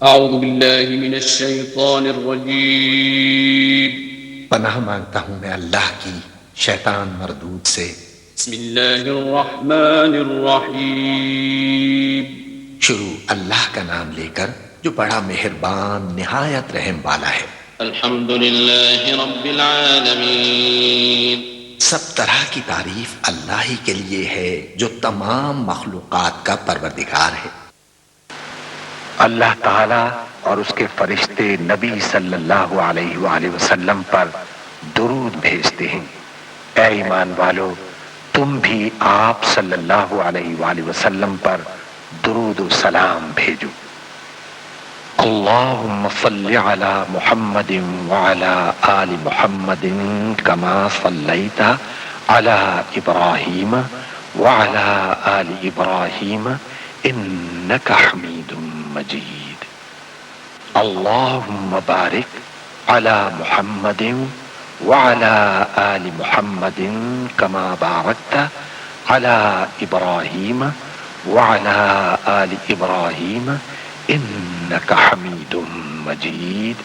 أعوذ بالله من الشيطان الرجيم. پناہ مانگتا ہوں میں اللہ کی شیطان مردود سے. بسم الله الرحمن الرحيم. شروع اللہ کا نام لے کر جو بڑا مہربان نہایت رحم والا ہے. الحمد لله رب العالمين. سب طرح کی تعریف اللہ ہی کے لیے ہے جو تمام مخلوقات کا پروردگار ہے. اللہ تعالی اور اس کے فرشتے نبی صلی اللہ علیہ وآلہ وسلم پر درود بھیجتے ہیں. اے ایمان والو، تم بھی آپ صلی اللہ علیہ وآلہ وسلم پر درود و سلام بھیجو. اللہم صل علی محمد وعلی آل محمد کما صلیت علی ابراہیم وعلی آل ابراہیم انک حمید مجید. اللہم بارک علی محمد وعلی آل محمد کما بارکت علی ابراہیم وعلی آل ابراہیم انک حمید مجید.